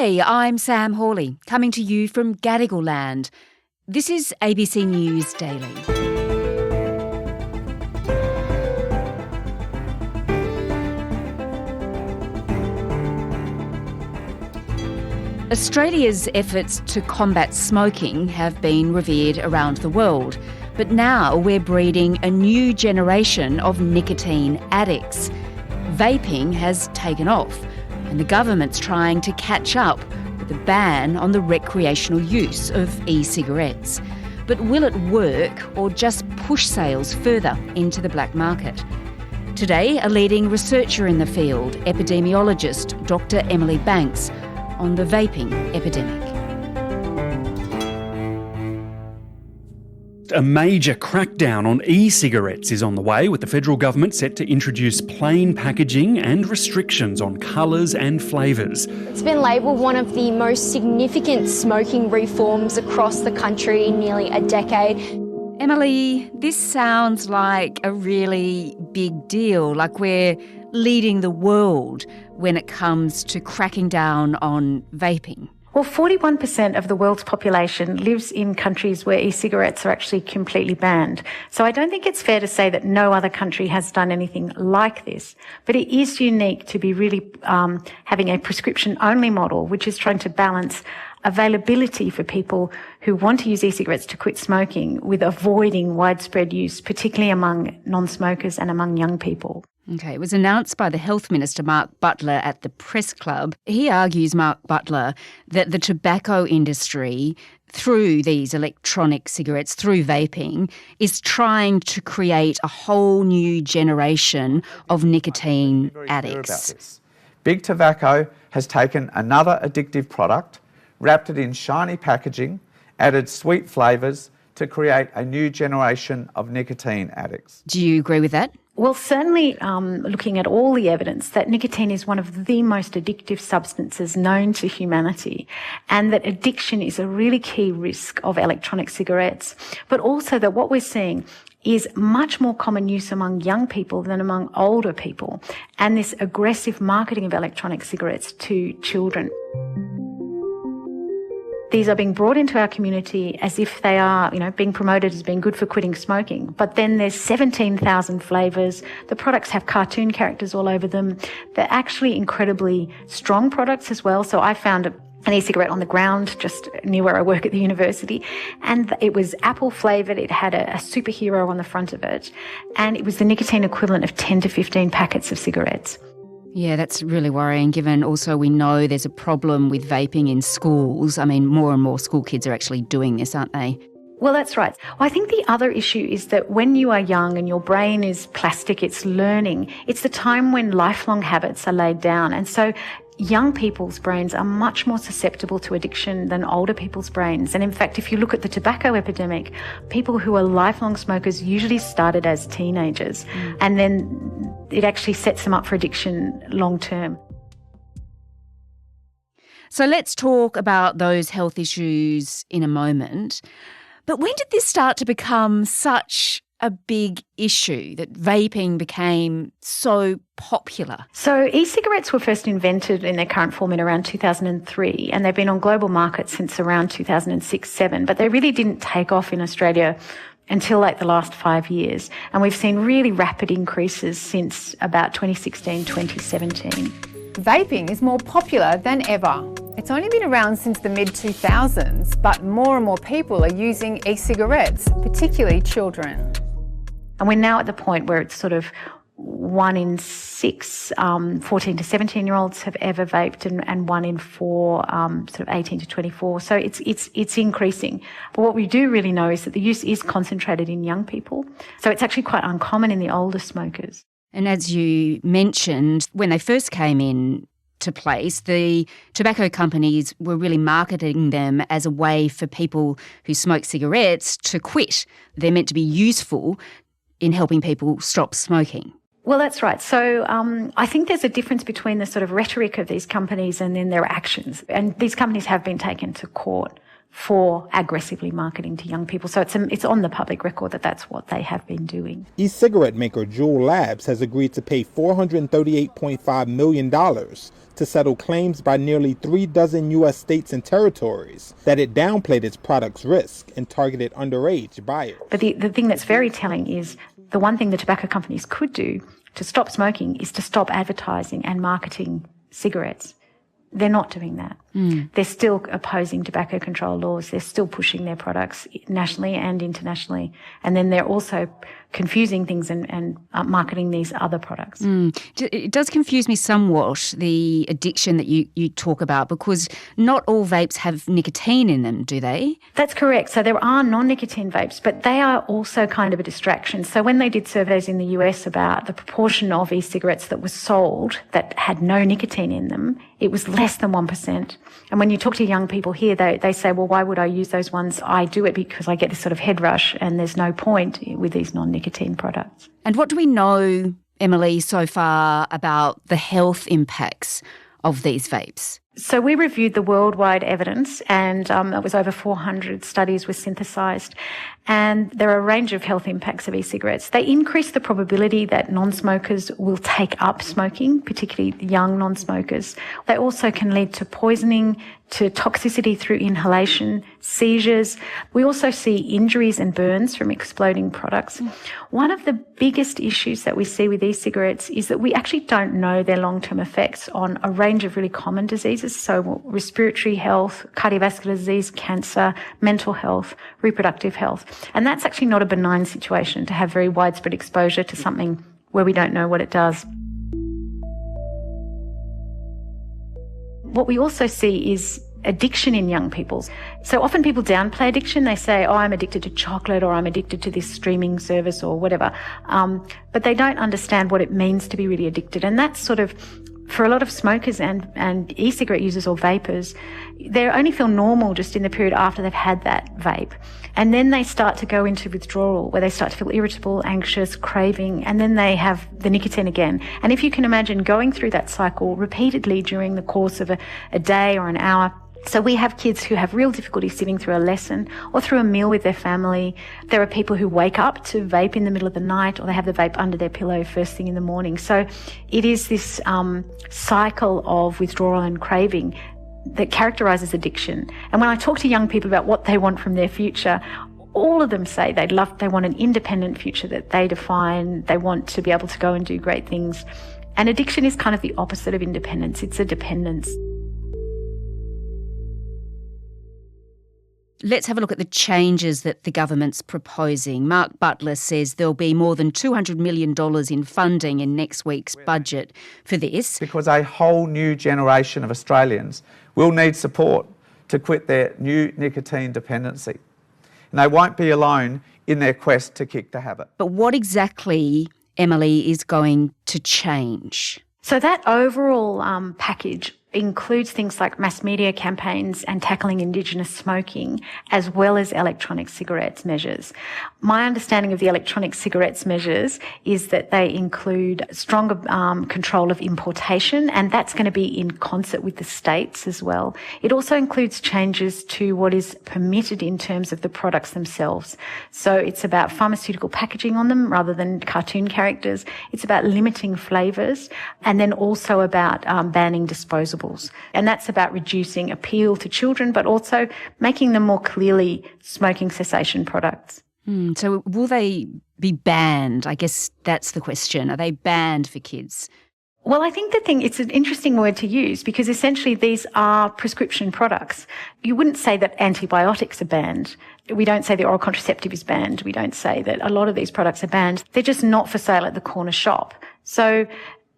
G'day, I'm Sam Hawley, coming to you from Gadigal Land. This is ABC News Daily. Australia's efforts to combat smoking have been revered around the world, but now we're breeding a new generation of nicotine addicts. Vaping has taken off, and the government's trying to catch up with a ban on the recreational use of e-cigarettes. But will it work or just push sales further into the black market? Today, a leading researcher in the field, epidemiologist Dr. Emily Banks, on the vaping epidemic. A major crackdown on e-cigarettes is on the way, with the federal government set to introduce plain packaging and restrictions on colours and flavours. It's been labelled one of the most significant smoking reforms across the country in nearly a decade. Emily, this sounds like a really big deal, like we're leading the world when it comes to cracking down on vaping. Well, 41% of the world's population lives in countries where e-cigarettes are actually completely banned. So I don't think it's fair to say that no other country has done anything like this. But it is unique to be really having a prescription-only model, which is trying to balance availability for people who want to use e-cigarettes to quit smoking with avoiding widespread use, particularly among non-smokers and among young people. Okay, it was announced by the Health Minister, Mark Butler, at the Press Club. He argues, Mark Butler, that the tobacco industry, through these electronic cigarettes, through vaping, is trying to create a whole new generation of nicotine addicts. Big Tobacco has taken another addictive product, wrapped it in shiny packaging, added sweet flavours to create a new generation of nicotine addicts. Do you agree with that? Well, certainly looking at all the evidence that nicotine is one of the most addictive substances known to humanity, and that addiction is a really key risk of electronic cigarettes, but also that what we're seeing is much more common use among young people than among older people, and this aggressive marketing of electronic cigarettes to children. These are being brought into our community as if they are, being promoted as being good for quitting smoking. But then there's 17,000 flavours. The products have cartoon characters all over them. They're actually incredibly strong products as well. So I found an e-cigarette on the ground just near where I work at the university, and it was apple flavoured. It had a superhero on the front of it, and it was the nicotine equivalent of 10 to 15 packets of cigarettes. Yeah, that's really worrying, given also we know there's a problem with vaping in schools. I mean, more and more school kids are actually doing this, aren't they? Well, that's right. Well, I think the other issue is that when you are young and your brain is plastic, it's learning, it's the time when lifelong habits are laid down. And so young people's brains are much more susceptible to addiction than older people's brains. And in fact, if you look at the tobacco epidemic, people who are lifelong smokers usually started as teenagers, and then it actually sets them up for addiction long term. So let's talk about those health issues in a moment. But when did this start to become such a big issue that vaping became so popular? So e-cigarettes were first invented in their current form in around 2003, and they've been on global markets since around 2006-07, but they really didn't take off in Australia until like the last 5 years. And we've seen really rapid increases since about 2016-2017. Vaping is more popular than ever. It's only been around since the mid-2000s, but more and more people are using e-cigarettes, particularly children. And we're now at the point where it's sort of 1 in 6 14 to 17-year-olds have ever vaped, and 1 in 4 sort of 18 to 24. So it's increasing. But what we do really know is that the use is concentrated in young people. So it's actually quite uncommon in the older smokers. And as you mentioned, when they first came in to place, the tobacco companies were really marketing them as a way for people who smoke cigarettes to quit. They're meant to be useful in helping people stop smoking. Well, that's right. So I think there's a difference between the sort of rhetoric of these companies and then their actions. And these companies have been taken to court for aggressively marketing to young people. So it's on the public record that that's what they have been doing. E-cigarette maker Juul Labs has agreed to pay $438.5 million to settle claims by nearly 36 U.S. states and territories that it downplayed its product's risk and targeted underage buyers. But the thing that's very telling is the one thing the tobacco companies could do to stop smoking is to stop advertising and marketing cigarettes. They're not doing that. They're still opposing tobacco control laws. They're still pushing their products nationally and internationally. And then they're also confusing things and marketing these other products. It does confuse me somewhat, the addiction that you talk about, because not all vapes have nicotine in them, do they? That's correct. So there are non-nicotine vapes, but they are also kind of a distraction. So when they did surveys in the US about the proportion of e-cigarettes that were sold that had no nicotine in them, it was less than 1%. And when you talk to young people here, they say, well, why would I use those ones? I do it because I get this sort of head rush and there's no point with these non-nicotine products. And what do we know, Emily, so far about the health impacts of these vapes? So we reviewed the worldwide evidence, and it was over 400 studies were synthesised, and there are a range of health impacts of e-cigarettes. They increase the probability that non-smokers will take up smoking, particularly young non-smokers. They also can lead to poisoning, to toxicity through inhalation, seizures. We also see injuries and burns from exploding products. One of the biggest issues that we see with e-cigarettes is that we actually don't know their long-term effects on a range of really common diseases, so respiratory health, cardiovascular disease, cancer, mental health, reproductive health. And that's actually not a benign situation to have very widespread exposure to something where we don't know what it does. What we also see is addiction in young people. So often people downplay addiction. They say, oh, I'm addicted to chocolate, or I'm addicted to this streaming service or whatever. But they don't understand what it means to be really addicted. And that's sort of, for a lot of smokers and e-cigarette users or vapors, they only feel normal just in the period after they've had that vape. And then they start to go into withdrawal, where they start to feel irritable, anxious, craving, and then they have the nicotine again. And if you can imagine going through that cycle repeatedly during the course of a day or an hour. So we have kids who have real difficulty sitting through a lesson or through a meal with their family. There are people who wake up to vape in the middle of the night, or they have the vape under their pillow first thing in the morning. So it is this cycle of withdrawal and craving that characterises addiction. And when I talk to young people about what they want from their future, all of them say they want an independent future that they define. They want to be able to go and do great things. And addiction is kind of the opposite of independence. It's a dependence. Let's have a look at the changes that the government's proposing. Mark Butler says there'll be more than $200 million in funding in next week's budget for this. Because a whole new generation of Australians will need support to quit their new nicotine dependency. And they won't be alone in their quest to kick the habit. But what exactly, Emily, is going to change? So that overall package includes things like mass media campaigns and tackling Indigenous smoking, as well as electronic cigarettes measures. My understanding of the electronic cigarettes measures is that they include stronger control of importation, and that's going to be in concert with the states as well. It also includes changes to what is permitted in terms of the products themselves. So it's about pharmaceutical packaging on them rather than cartoon characters. It's about limiting flavours, and then also about banning disposables. And that's about reducing appeal to children, but also making them more clearly smoking cessation products. So will they be banned? I guess that's the question. Are they banned for kids? Well, I think it's an interesting word to use, because essentially these are prescription products. You wouldn't say that antibiotics are banned. We don't say the oral contraceptive is banned. We don't say that a lot of these products are banned. They're just not for sale at the corner shop. So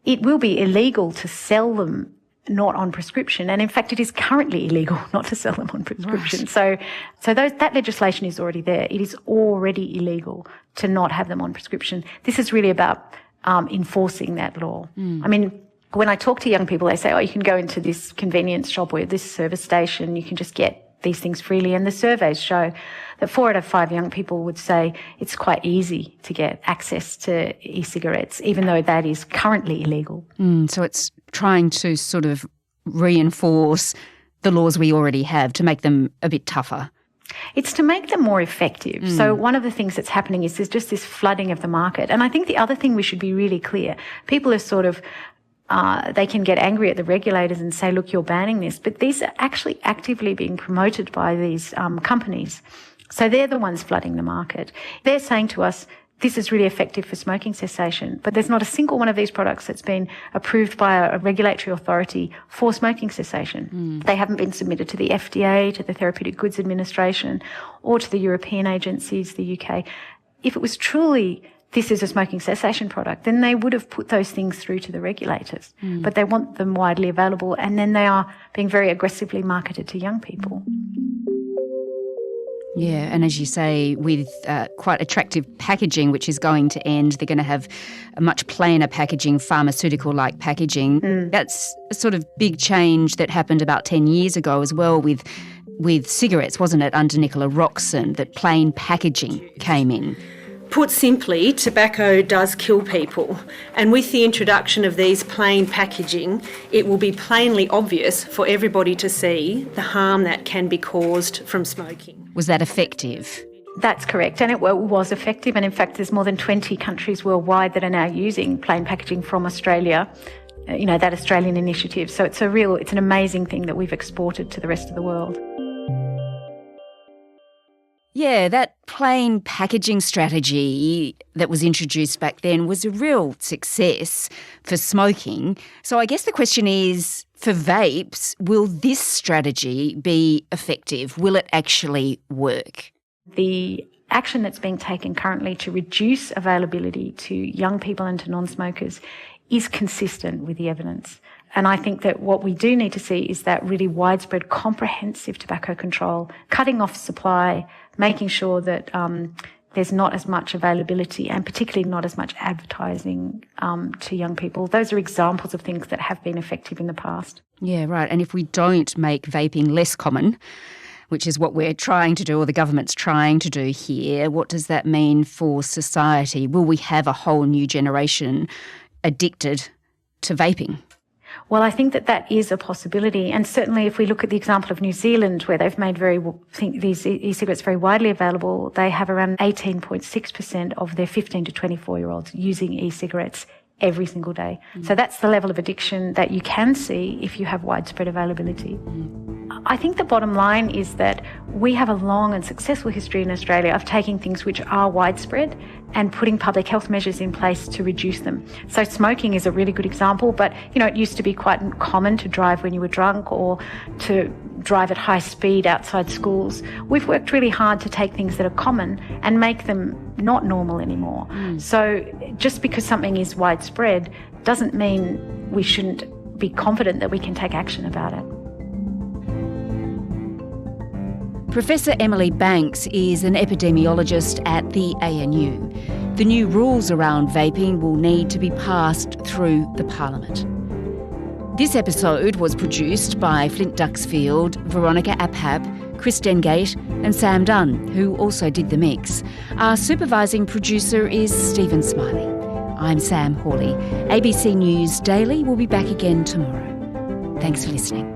it will be illegal to sell them not on prescription. And in fact, it is currently illegal not to sell them on prescription. Right. So that legislation is already there. It is already illegal to not have them on prescription. This is really about enforcing that law. I mean, when I talk to young people, they say, oh, you can go into this convenience shop or this service station, you can just get these things freely. And the surveys show that 4 out of 5 young people would say it's quite easy to get access to e-cigarettes, even though that is currently illegal. So it's trying to sort of reinforce the laws we already have to make them a bit tougher? It's to make them more effective. So one of the things that's happening is there's just this flooding of the market. And I think the other thing we should be really clear, people are sort of, they can get angry at the regulators and say, look, you're banning this. But these are actually actively being promoted by these companies. So they're the ones flooding the market. They're saying to us, this is really effective for smoking cessation, but there's not a single one of these products that's been approved by a regulatory authority for smoking cessation. They haven't been submitted to the FDA, to the Therapeutic Goods Administration, or to the European agencies, the UK. If it was truly this is a smoking cessation product, then they would have put those things through to the regulators. But they want them widely available, and then they are being very aggressively marketed to young people. Yeah, and as you say, with quite attractive packaging, which is going to end, they're going to have a much plainer packaging, pharmaceutical-like packaging. That's a sort of big change that happened about 10 years ago as well with cigarettes, wasn't it, under Nicola Roxon, that plain packaging came in. Put simply, tobacco does kill people, and with the introduction of these plain packaging, it will be plainly obvious for everybody to see the harm that can be caused from smoking. Was that effective? That's correct, and it was effective, and in fact there's more than 20 countries worldwide that are now using plain packaging from Australia, that Australian initiative. So it's an amazing thing that we've exported to the rest of the world. Yeah, that plain packaging strategy that was introduced back then was a real success for smoking. So I guess the question is, for vapes, will this strategy be effective? Will it actually work? The action that's being taken currently to reduce availability to young people and to non-smokers is consistent with the evidence. And I think that what we do need to see is that really widespread, comprehensive tobacco control, cutting off supply, making sure that there's not as much availability and particularly not as much advertising to young people. Those are examples of things that have been effective in the past. Yeah, right. And if we don't make vaping less common, which is what we're trying to do, or the government's trying to do here, what does that mean for society? Will we have a whole new generation addicted to vaping? Well, I think that is a possibility. And certainly if we look at the example of New Zealand, where they've made these e-cigarettes very widely available, they have around 18.6% of their 15 to 24-year-olds using e-cigarettes every single day. So that's the level of addiction that you can see if you have widespread availability. I think the bottom line is that we have a long and successful history in Australia of taking things which are widespread and putting public health measures in place to reduce them. So smoking is a really good example, but it used to be quite common to drive when you were drunk or to drive at high speed outside schools. We've worked really hard to take things that are common and make them not normal anymore. So just because something is widespread doesn't mean we shouldn't be confident that we can take action about it. Professor Emily Banks is an epidemiologist at the ANU. The new rules around vaping will need to be passed through the Parliament. This episode was produced by Flint Duxfield, Veronica Aphab, Chris Dengate and Sam Dunn, who also did the mix. Our supervising producer is Stephen Smiley. I'm Sam Hawley. ABC News Daily will be back again tomorrow. Thanks for listening.